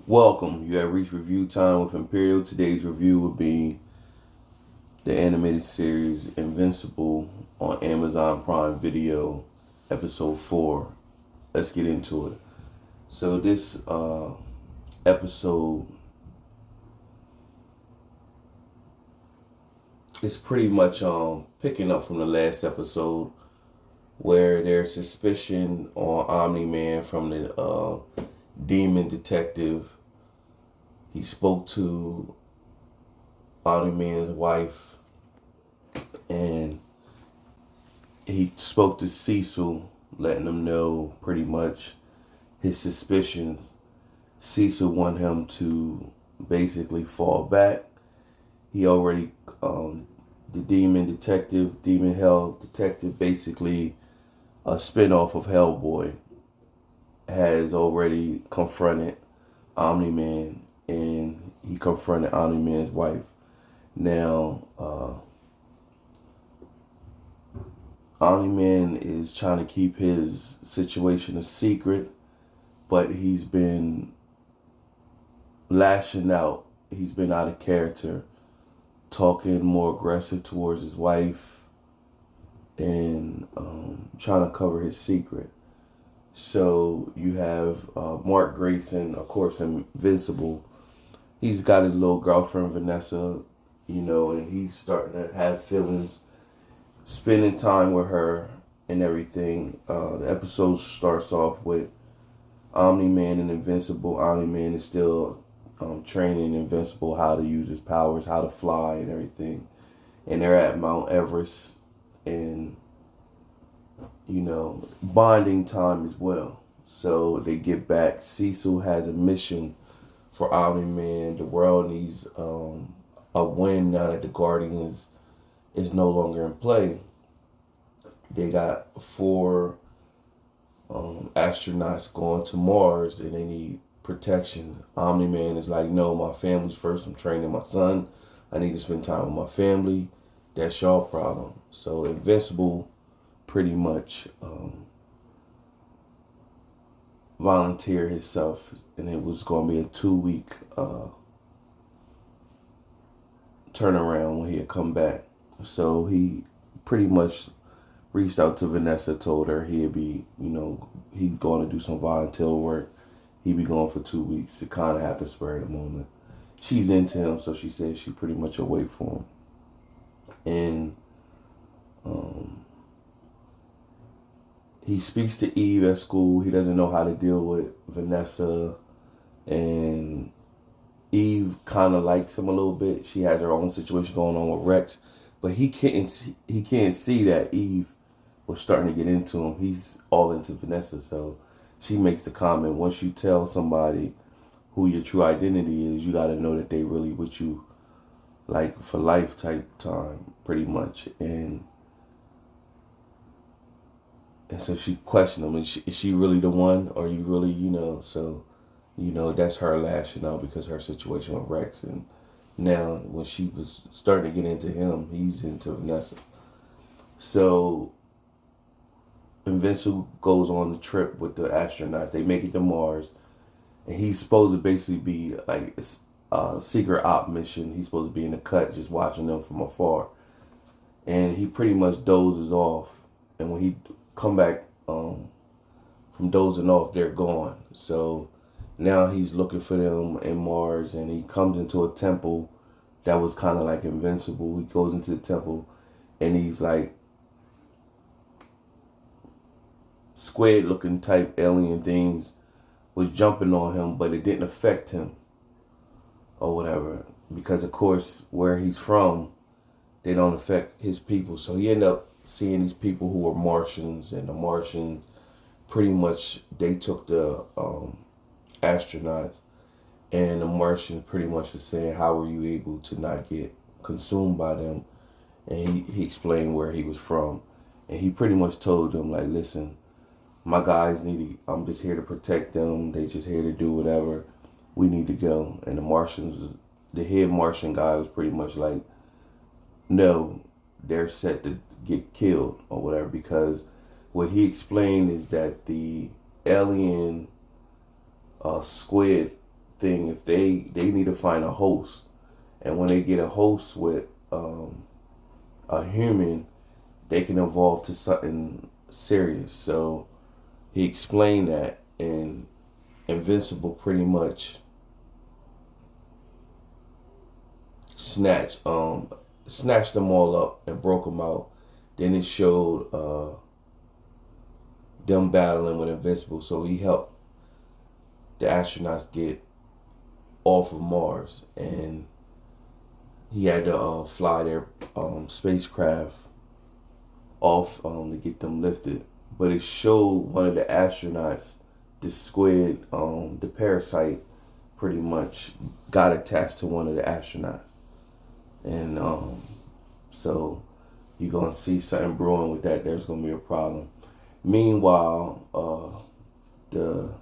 Welcome. You have reached review time with Imperial. Today's review will be the animated series Invincible on Amazon Prime Video, episode 4. Let's get into it. So this episode is pretty much picking up from the last episode where there's suspicion on Omni Man from the demon detective. He spoke to Omni Man's wife, and he spoke to Cecil, letting him know pretty much his suspicions. Cecil wanted him to basically fall back. He already, the demon hell detective, basically a spinoff of Hellboy, has already confronted Omni Man, and he confronted Omni Man's wife. Now, Omni Man is trying to keep his situation a secret, but he's been lashing out. He's been out of character, talking more aggressive towards his wife, and trying to cover his secret. So you have Mark Grayson, of course, Invincible. He's got his little girlfriend, Vanessa, and he's starting to have feelings, spending time with her and everything. The episode starts off with Omni Man and Invincible. Omni Man is still training Invincible how to use his powers, how to fly and everything. And they're at Mount Everest, and bonding time as well. So they get back. Cecil has a mission for Omni Man. The world needs a win now that the Guardians is no longer in play. They got 4 astronauts going to Mars, and they need protection. Omni Man is like, no, my family's first. I'm training my son. I need to spend time with my family. That's your problem. So Invincible pretty much volunteered himself, and it was going to be a 2-week turnaround when he had come back. So he pretty much reached out to Vanessa, told her he'd be, he's going to do some volunteer work. He'd be gone for 2 weeks. It kind of happened spur of the moment. She's into him, so she said she pretty much will wait for him. And he speaks to Eve at school. He doesn't know how to deal with Vanessa, and Eve kind of likes him a little bit. She has her own situation going on with Rex, but he can't see that Eve was starting to get into him. He's all into Vanessa, so she makes the comment, once you tell somebody who your true identity is, you got to know that they really with you like for life type time, pretty much. And so she questioned him, is she really the one? Or you really, so, that's her lashing out because her situation with Rex. And now when she was starting to get into him, he's into Vanessa. So Invincible goes on the trip with the astronauts. They make it to Mars. And he's supposed to basically be like a secret op mission. He's supposed to be in the cut just watching them from afar. And he pretty much dozes off. And when he come back from dozing off, they're gone. So now he's looking for them in Mars, and he comes into a temple that was kind of like Invincible. He goes into the temple, and he's like squid looking type alien things was jumping on him, but it didn't affect him or whatever, because of course where he's from, they don't affect his people. So he ended up seeing these people who were Martians, and the Martians pretty much, they took the astronauts, and the Martians pretty much was saying, how were you able to not get consumed by them? And he explained where he was from, and he pretty much told them, like, listen, my guys I'm just here to protect them. They just here to do whatever. We need to go. And the head Martian guy was pretty much like, no, they're set to get killed or whatever, because what he explained is that the alien squid thing. If they need to find a host, and when they get a host with a human, they can evolve to something serious. So he explained that, and Invincible pretty much snatched them all up and broke them out. Then it showed them battling with Invincible, so he helped the astronauts get off of Mars, and he had to fly their spacecraft off to get them lifted. But it showed one of the astronauts, the squid, the parasite, pretty much got attached to one of the astronauts, and so you're gonna see something brewing with that. There's gonna be a problem. Meanwhile, the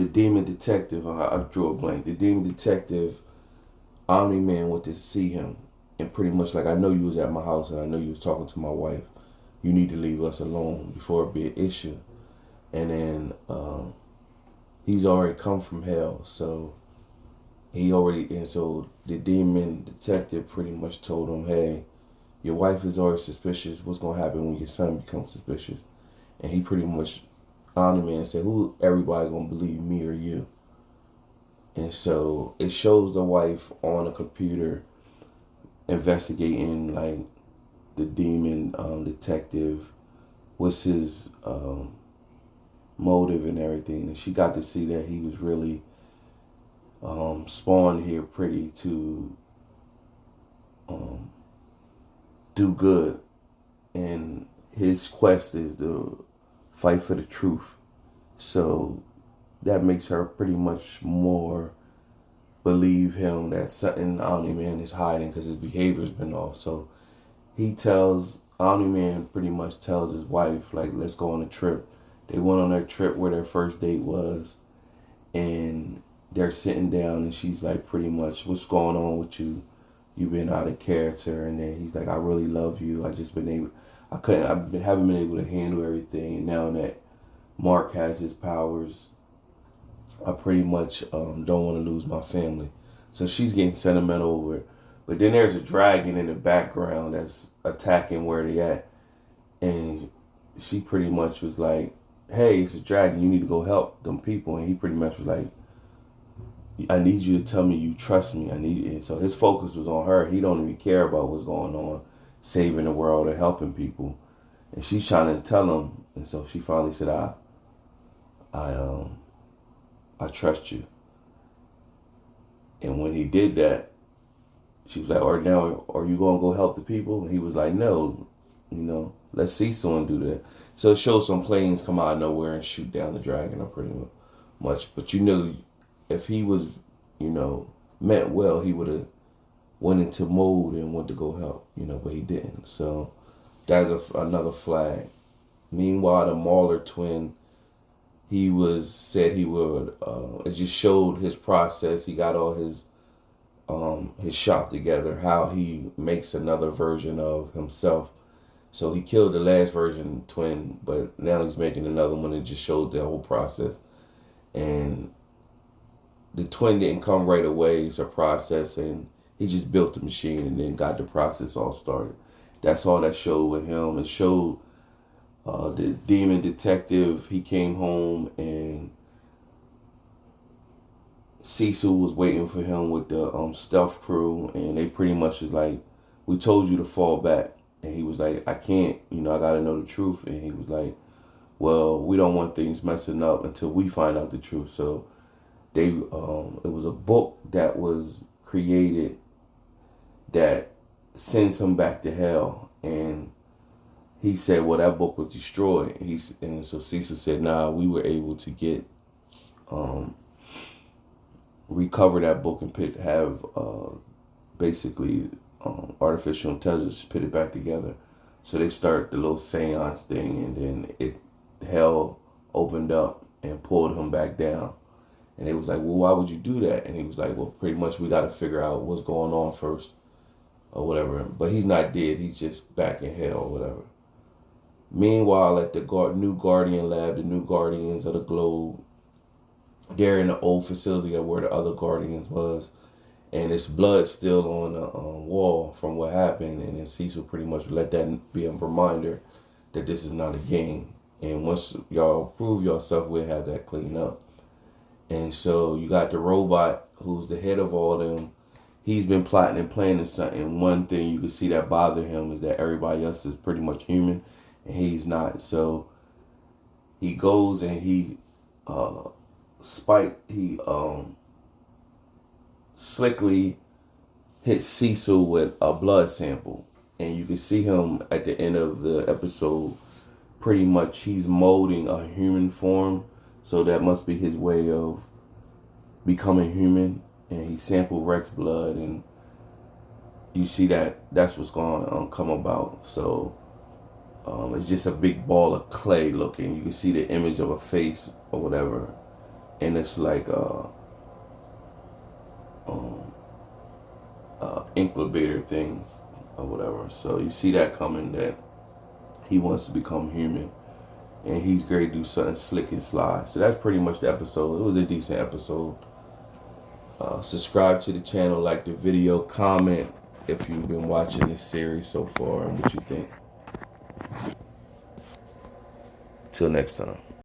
demon detective, I drew a blank. The demon detective, Omni Man, went to see him, and pretty much like, I know you was at my house, and I know you was talking to my wife. You need to leave us alone before it be an issue. And then he's already come from hell, so so the demon detective pretty much told him, hey, your wife is already suspicious. What's gonna happen when your son becomes suspicious? And he pretty much, Omni Man said, who everybody gonna believe, me or you? And so it shows the wife on a computer investigating like the demon detective, what's his motive and everything. And she got to see that he was really spawned here pretty to do good, and his quest is to fight for the truth. So that makes her pretty much more believe him that something Omni Man is hiding, because his behavior's been off. So Omni Man pretty much tells his wife, like, let's go on a trip. They went on their trip where their first date was, and they're sitting down, and she's like, pretty much, what's going on with you? You've been out of character. And then he's like, I really love you. Haven't been able to handle everything. And now that Mark has his powers, I pretty much don't want to lose my family. So she's getting sentimental over it. But then there's a dragon in the background that's attacking where they at. And she pretty much was like, hey, it's a dragon. You need to go help them people. And he pretty much was like, I need you to tell me you trust me. And so his focus was on her. He don't even care about what's going on, saving the world or helping people. And she's trying to tell him. And so she finally said, I trust you. And when he did that, she was like, now, are you going to go help the people? And he was like, no, let's see someone do that. So it shows some planes come out of nowhere and shoot down the dragon pretty much. But if he was, meant well, he would have went into mode and went to go help, but he didn't. So that's another flag. Meanwhile, the Mauler twin, said he would, it just showed his process. He got all his shop together, how he makes another version of himself. So he killed the last version twin, but now he's making another one. It just showed the whole process. And the twin didn't come right away. It's a process, and he just built the machine and then got the process all started. That's all that showed with him. It showed the demon detective. He came home, and Cecil was waiting for him with the stealth crew, and they pretty much was like, we told you to fall back. And he was like, I can't, I got to know the truth. And he was like, well, we don't want things messing up until we find out the truth. So it was a book that was created that sends him back to hell. And he said, well, that book was destroyed. And so Cecil said, nah, we were able to get, recover that book and have basically artificial intelligence put it back together. So they start the little seance thing, and then hell opened up and pulled him back down. And they was like, well, why would you do that? And he was like, well, pretty much we got to figure out what's going on first or whatever. But he's not dead. He's just back in hell or whatever. Meanwhile, at the new Guardian lab, the new Guardians of the Globe, they're in the old facility of where the other Guardians was, and it's blood still on the wall from what happened, and then Cecil pretty much let that be a reminder that this is not a game, and once y'all prove yourself, we'll have that cleaned up. And so you got the robot who's the head of all them. He's been plotting and planning something. One thing you can see that bother him is that everybody else is pretty much human and he's not. So he goes and he slickly hits Cecil with a blood sample. And you can see him at the end of the episode, pretty much he's molding a human form. So that must be his way of becoming human. And he sampled Rex blood, and you see that's what's going to come about. So it's just a big ball of clay looking. You can see the image of a face or whatever, and it's like incubator thing or whatever. So you see that coming, that he wants to become human, and he's great to do something slick and sly. So that's pretty much the episode. It was a decent episode. Subscribe to the channel, like the video, comment if you've been watching this series so far and what you think. Till next time.